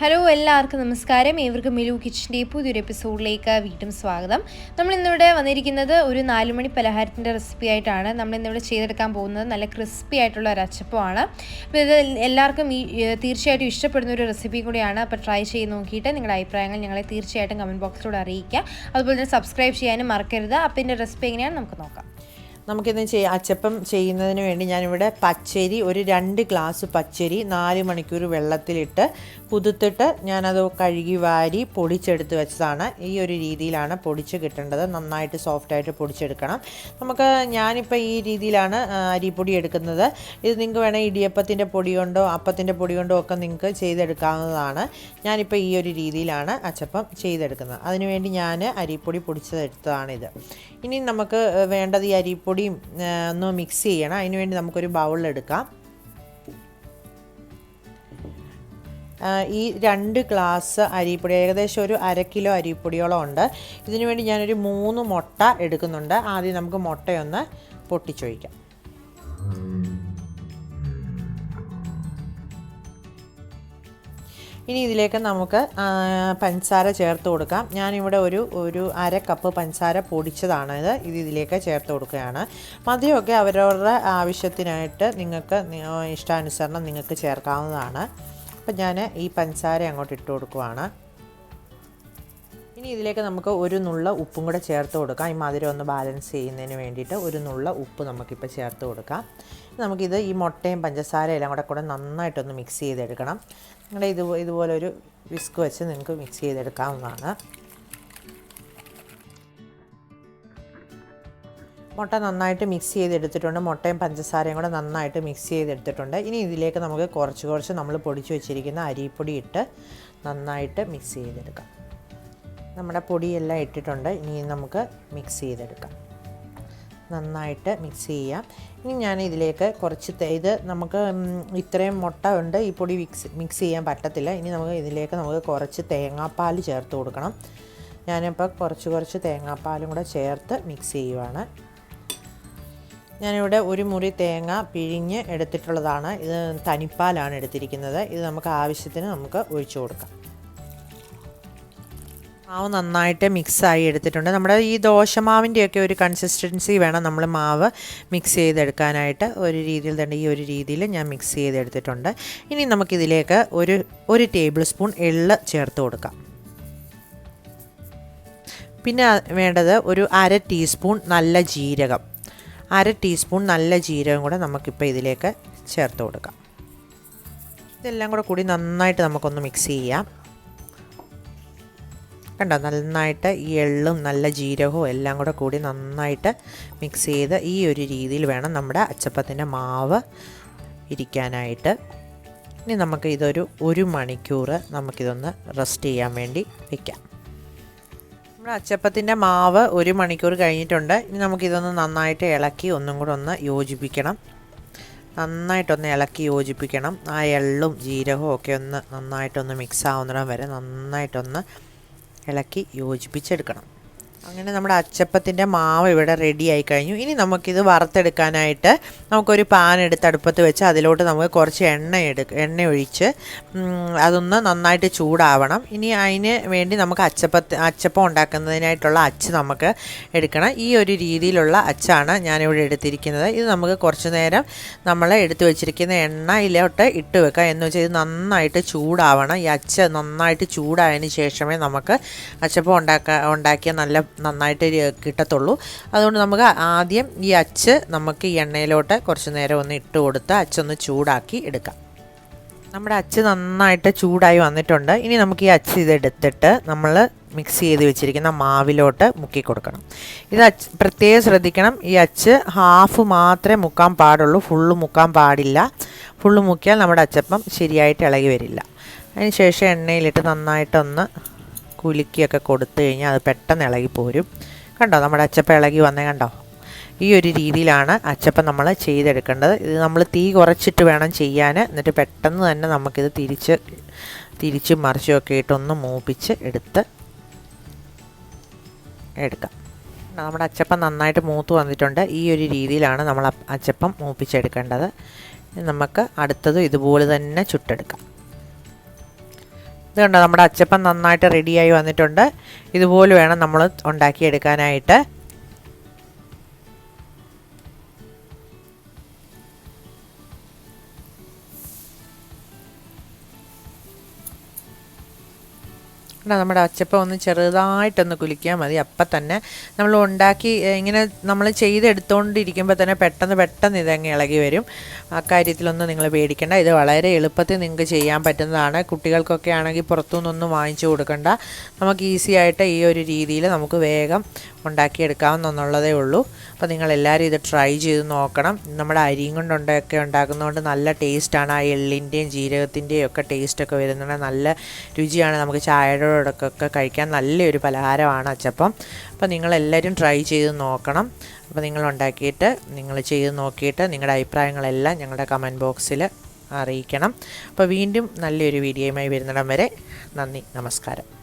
Hello എല്ലാവർക്കും നമസ്കാരം. ഏവർക്കും മിലു കിച്ചൻ്റെ പുതിയൊരു എപ്പിസോഡിലേക്ക് വീണ്ടും സ്വാഗതം. നമ്മളിന്നിവിടെ വന്നിരിക്കുന്നത് ഒരു 4 മണി പലഹാരത്തിൻ്റെ റെസിപ്പി ആയിട്ടാണ്. നമ്മളിന്നിവിടെ ചെയ്തെടുക്കാൻ പോകുന്നത് നല്ല ക്രിസ്പി ആയിട്ടുള്ള ഒരു അച്ചപ്പമാണ്. അപ്പോൾ ഇത് എല്ലാവർക്കും തീർച്ചയായിട്ടും ഇഷ്ടപ്പെടുന്ന ഒരു റെസിപ്പി കൂടിയാണ്. അപ്പോൾ ട്രൈ ചെയ്ത് നോക്കിയിട്ട് നിങ്ങളുടെ അഭിപ്രായങ്ങൾ ഞങ്ങളെ തീർച്ചയായിട്ടും കമൻറ്റ് ബോക്സിലൂടെ അറിയിക്കുക. അതുപോലെ തന്നെ സബ്സ്ക്രൈബ് ചെയ്യാനും മറക്കരുത്. അപ്പോൾ ഇതിൻ്റെ റെസിപ്പി എങ്ങനെയാണ് നമുക്ക് നോക്കാം. നമുക്കിന്ന് അച്ചപ്പം ചെയ്യുന്നതിന് വേണ്ടി ഞാനിവിടെ പച്ചരി ഒരു 2 ഗ്ലാസ് പച്ചരി 4 മണിക്കൂർ വെള്ളത്തിലിട്ട് കുതിർത്തിട്ട് ഞാനത് കഴുകി വാരി പൊടിച്ചെടുത്ത് വെച്ചതാണ്. ഈ ഒരു രീതിയിലാണ് പൊടിച്ച് കിട്ടേണ്ടത്. നന്നായിട്ട് സോഫ്റ്റായിട്ട് പൊടിച്ചെടുക്കണം. ഞാനിപ്പോൾ ഈ രീതിയിലാണ് അരിപ്പൊടി എടുക്കുന്നത്. ഇത് നിങ്ങൾക്ക് വേണമെങ്കിൽ ഇടിയപ്പത്തിൻ്റെ പൊടി കൊണ്ടോ അപ്പത്തിൻ്റെ പൊടി കൊണ്ടോ ഒക്കെ നിങ്ങൾക്ക് ചെയ്തെടുക്കാവുന്നതാണ്. ഞാനിപ്പോൾ ഈ ഒരു രീതിയിലാണ് അച്ചപ്പം ചെയ്തെടുക്കുന്നത്. അതിനുവേണ്ടി ഞാൻ അരിപ്പൊടി പൊടിച്ചെടുത്തതാണിത്. ഇനി നമുക്ക് വേണ്ടത് ഈ അരിപ്പൊടിയും ഒന്ന് മിക്സ് ചെയ്യണം. അതിനുവേണ്ടി നമുക്കൊരു ബൗളിലെടുക്കാം. ഈ 2 ഗ്ലാസ് അരിപ്പൊടി ഏകദേശം ഒരു 1/2 കിലോ അരിപ്പൊടിയോളം ഉണ്ട്. ഇതിനു വേണ്ടി ഞാനൊരു 3 മുട്ട എടുക്കുന്നുണ്ട്. ആദ്യം നമുക്ക് മുട്ടയൊന്ന് പൊട്ടിച്ചൊഴിക്കാം. ഇനി ഇതിലേക്ക് നമുക്ക് പഞ്ചസാര ചേർത്ത് കൊടുക്കാം. ഞാനിവിടെ ഒരു 1/2 കപ്പ് പഞ്ചസാര പൊടിച്ചതാണ് ഇത് ഇതിലേക്ക് ചേർത്ത് കൊടുക്കുകയാണ്. മധുരമൊക്കെ അവരവരുടെ ആവശ്യത്തിനായിട്ട് നിങ്ങൾക്ക് ഇഷ്ടാനുസരണം നിങ്ങൾക്ക് ചേർക്കാവുന്നതാണ്. അപ്പം ഞാൻ ഈ പഞ്ചസാര അങ്ങോട്ട് ഇട്ട് കൊടുക്കുവാണ്. ഇനി ഇതിലേക്ക് നമുക്ക് ഒരു നുള്ള ഉപ്പും കൂടെ ചേർത്ത് കൊടുക്കാം. ഈ മധുരം ഒന്ന് ബാലൻസ് ചെയ്യുന്നതിന് വേണ്ടിയിട്ട് ഒരു നുള്ള ഉപ്പ് നമുക്കിപ്പോൾ ചേർത്ത് കൊടുക്കാം. നമുക്കിത് ഈ മുട്ടയും പഞ്ചസാരയും എല്ലാം കൂടെ നന്നായിട്ടൊന്ന് മിക്സ് ചെയ്തെടുക്കണം. നിങ്ങളുടെ ഇതുപോലൊരു വിസ്ക് വെച്ച് നിങ്ങൾക്ക് മിക്സ് ചെയ്തെടുക്കാവുന്നതാണ്. മുട്ട നന്നായിട്ട് മിക്സ് ചെയ്തെടുത്തിട്ടുണ്ട്. മുട്ടയും പഞ്ചസാരയും കൂടെ നന്നായിട്ട് മിക്സ് ചെയ്തെടുത്തിട്ടുണ്ട്. ഇനി ഇതിലേക്ക് നമുക്ക് കുറച്ച് നമ്മൾ പൊടിച്ച് വെച്ചിരിക്കുന്ന അരിപ്പൊടി ഇട്ട് നന്നായിട്ട് മിക്സ് ചെയ്തെടുക്കാം. നമ്മുടെ പൊടിയെല്ലാം ഇട്ടിട്ടുണ്ട്. ഇനി നമുക്ക് മിക്സ് ചെയ്തെടുക്കാം. നന്നായിട്ട് മിക്സ് ചെയ്യാം. ഇനി ഞാൻ ഇതിലേക്ക് ഇത് നമുക്ക് ഇത്രയും മുട്ട ഉണ്ട്, ഈ പൊടി മിക്സ് ചെയ്യാൻ പറ്റത്തില്ല. ഇനി ഇതിലേക്ക് കുറച്ച് തേങ്ങാപ്പാൽ ചേർത്ത് കൊടുക്കണം. ഞാനിപ്പോൾ കുറച്ച് തേങ്ങാപ്പാലും കൂടെ ചേർത്ത് മിക്സ് ചെയ്യുവാണ്. ഞാനിവിടെ ഒരു മുറി തേങ്ങ പിഴിഞ്ഞ് എടുത്തിട്ടുള്ളതാണ്. ഇത് തനിപ്പാലാണ് എടുത്തിരിക്കുന്നത്. ഇത് നമുക്ക് ആവശ്യത്തിന് ഒഴിച്ചു കൊടുക്കാം. മാവ് നന്നായിട്ട് മിക്സായി എടുത്തിട്ടുണ്ട്. നമ്മുടെ ഈ ദോശമാവിൻ്റെയൊക്കെ ഒരു കൺസിസ്റ്റൻസി വേണം നമ്മൾ മാവ് മിക്സ് ചെയ്തെടുക്കാനായിട്ട്. ഒരു രീതിയിൽ തന്നെ ഈ ഒരു രീതിയിൽ ഞാൻ മിക്സ് ചെയ്തെടുത്തിട്ടുണ്ട്. ഇനി നമുക്കിതിലേക്ക് ഒരു ടേബിൾ സ്പൂൺ എള്ള് ചേർത്ത് കൊടുക്കാം. പിന്നെ വേണ്ടത് ഒരു 1/2 ടീസ്പൂൺ നല്ല ജീരകം. 1/2 ടീസ്പൂൺ നല്ല ജീരകം കൂടെ നമുക്കിപ്പോൾ ഇതിലേക്ക് ചേർത്ത് കൊടുക്കാം. ഇതെല്ലാം കൂടി നന്നായിട്ട് നമുക്കൊന്ന് മിക്സ് ചെയ്യാം. കണ്ടോ, നന്നായിട്ട് ഈ എള്ളും നല്ല ജീരകവും എല്ലാം കൂടി നന്നായിട്ട് മിക്സ് ചെയ്ത് ഈ ഒരു രീതിയിൽ വേണം നമ്മുടെ അച്ചപ്പത്തിൻ്റെ മാവ് ഇരിക്കാനായിട്ട്. ഇനി നമുക്ക് ഒരു മണിക്കൂർ നമുക്കിതൊന്ന് റെസ്റ്റ് ചെയ്യാൻ വേണ്ടി വയ്ക്കാം. നമ്മുടെ അച്ചപ്പത്തിൻ്റെ മാവ് 1 മണിക്കൂർ കഴിഞ്ഞിട്ടുണ്ട്. ഇനി നമുക്കിതൊന്ന് നന്നായിട്ട് ഇളക്കി ഒന്നും കൂടെ ഒന്ന് യോജിപ്പിക്കണം. നന്നായിട്ടൊന്ന് ഇളക്കി യോജിപ്പിക്കണം. ആ എള്ളും ജീരകവും ഒക്കെ ഒന്ന് നന്നായിട്ടൊന്ന് മിക്സ് ആവുന്നിടം വരെ നന്നായിട്ടൊന്ന് ഇളക്കി യോജിപ്പിച്ചെടുക്കണം. അങ്ങനെ നമ്മുടെ അച്ചപ്പത്തിൻ്റെ മാവ് ഇവിടെ റെഡി ആയി കഴിഞ്ഞു. ഇനി നമുക്കിത് വറുത്തെടുക്കാനായിട്ട് നമുക്കൊരു പാൻ എടുത്ത് അടുപ്പത്ത് വെച്ച് അതിലോട്ട് നമുക്ക് കുറച്ച് എണ്ണ ഒഴിച്ച് അതൊന്ന് നന്നായിട്ട് ചൂടാവണം. ഇനി അതിന് വേണ്ടി നമുക്ക് അച്ചപ്പം ഉണ്ടാക്കുന്നതിനായിട്ടുള്ള അച്ച് നമുക്ക് എടുക്കണം. ഈ ഒരു രീതിയിലുള്ള അച്ചാണ് ഞാനിവിടെ എടുത്തിരിക്കുന്നത്. ഇത് നമുക്ക് കുറച്ച് നേരം നമ്മൾ എടുത്തു വെച്ചിരിക്കുന്ന എണ്ണയിലോട്ട് ഇട്ട് വെക്കാം. എന്ന് വെച്ചാൽ ഇത് നന്നായിട്ട് ചൂടാവണം. ഈ അച്ച് നന്നായിട്ട് ചൂടായതിന് ശേഷമേ നമുക്ക് അച്ചപ്പം ഉണ്ടാക്കിയ നന്നായിട്ട് കിട്ടത്തുള്ളൂ. അതുകൊണ്ട് നമുക്ക് ആദ്യം ഈ അച്ച് നമുക്ക് ഈ എണ്ണയിലോട്ട് കുറച്ച് നേരം ഒന്ന് ഇട്ട് കൊടുത്ത് അച്ചൊന്ന് ചൂടാക്കി എടുക്കാം. നമ്മുടെ അച്ച് നന്നായിട്ട് ചൂടായി വന്നിട്ടുണ്ട്. ഇനി നമുക്ക് ഈ അച്ച് ഇതെടുത്തിട്ട് നമ്മൾ മിക്സ് ചെയ്ത് വെച്ചിരിക്കുന്ന മാവിലോട്ട് മുക്കി കൊടുക്കണം. ഇത് പ്രത്യേകം ശ്രദ്ധിക്കണം. ഈ അച്ച് ഹാഫ് മാത്രമേ മുക്കാൻ പാടുള്ളൂ, ഫുള്ള് മുക്കാൻ പാടില്ല. ഫുള്ള് മുക്കിയാൽ നമ്മുടെ അച്ചപ്പം ശരിയായിട്ട് ഇളകി വരില്ല. അതിന് ശേഷം എണ്ണയിലിട്ട് നന്നായിട്ടൊന്ന് കുലുക്കിയൊക്കെ കൊടുത്തു കഴിഞ്ഞാൽ അത് പെട്ടെന്ന് ഇളകി പോരും. കണ്ടോ, നമ്മുടെ അച്ചപ്പം ഇളകി വന്നേ കണ്ടോ. ഈ ഒരു രീതിയിലാണ് അച്ചപ്പം നമ്മൾ ചെയ്തെടുക്കേണ്ടത്. ഇത് നമ്മൾ തീ കുറച്ചിട്ട് വേണം ചെയ്യാൻ. എന്നിട്ട് പെട്ടെന്ന് തന്നെ നമുക്കിത് തിരിച്ചും മറിച്ചുമൊക്കെ ഇട്ടൊന്ന് മൂപ്പിച്ച് എടുക്കാം. നമ്മുടെ അച്ചപ്പം നന്നായിട്ട് മൂത്ത് വന്നിട്ടുണ്ട്. ഈ ഒരു രീതിയിലാണ് നമ്മൾ അച്ചപ്പം മൂപ്പിച്ചെടുക്കേണ്ടത്. നമുക്ക് അടുത്തത് ഇതുപോലെ തന്നെ ചുട്ടെടുക്കാം. ഇതുകൊണ്ട് നമ്മുടെ അച്ചപ്പം നന്നായിട്ട് റെഡിയായി വന്നിട്ടുണ്ട്. ഇതുപോലെ വേണം നമ്മൾ ഉണ്ടാക്കിയെടുക്കാനായിട്ട്. നമ്മുടെ അച്ചപ്പം ഒന്ന് ചെറുതായിട്ടൊന്ന് കുലുക്കിയാൽ മതി. അപ്പം തന്നെ നമ്മൾ ഉണ്ടാക്കി ഇങ്ങനെ നമ്മൾ ചെയ്തെടുത്തുകൊണ്ടിരിക്കുമ്പോൾ തന്നെ പെട്ടെന്ന് ഇതങ്ങ് ഇളകി വരും. ആ കാര്യത്തിലൊന്നും നിങ്ങൾ പേടിക്കേണ്ട. ഇത് വളരെ എളുപ്പത്തിൽ നിങ്ങൾക്ക് ചെയ്യാൻ പറ്റുന്നതാണ്. കുട്ടികൾക്കൊക്കെ ആണെങ്കിൽ പുറത്തുനിന്നൊന്നും വാങ്ങിച്ചു കൊടുക്കണ്ട. നമുക്ക് ഈസി ആയിട്ട് ഈ ഒരു രീതിയിൽ നമുക്ക് വേഗം ഉണ്ടാക്കിയെടുക്കാവുന്നതേ ഉള്ളൂ. അപ്പോൾ നിങ്ങളെല്ലാവരും ഇത് ട്രൈ ചെയ്ത് നോക്കണം. നമ്മുടെ അരിയും കൊണ്ടൊക്കെ ഉണ്ടാക്കുന്നതുകൊണ്ട് നല്ല ടേസ്റ്റാണ്. ആ എള്ളിൻ്റെയും ജീരകത്തിൻ്റെയും ഒക്കെ ടേസ്റ്റൊക്കെ വരുന്നുണ്ട്. നല്ല രുചിയാണ്. നമുക്ക് ചായയോടൊക്കെ കഴിക്കാൻ നല്ലൊരു പലഹാരമാണ് അച്ചപ്പം. അപ്പോൾ നിങ്ങളെല്ലാവരും ട്രൈ ചെയ്ത് നോക്കണം. അപ്പോൾ നിങ്ങൾ ഉണ്ടാക്കിയിട്ട് നിങ്ങൾ ചെയ്ത് നോക്കിയിട്ട് നിങ്ങളുടെ അഭിപ്രായങ്ങളെല്ലാം ഞങ്ങളുടെ കമൻറ്റ് ബോക്സിൽ അറിയിക്കണം. അപ്പോൾ വീണ്ടും നല്ലൊരു വീഡിയോയുമായി വരുന്നിടം വരെ നന്ദി, നമസ്കാരം.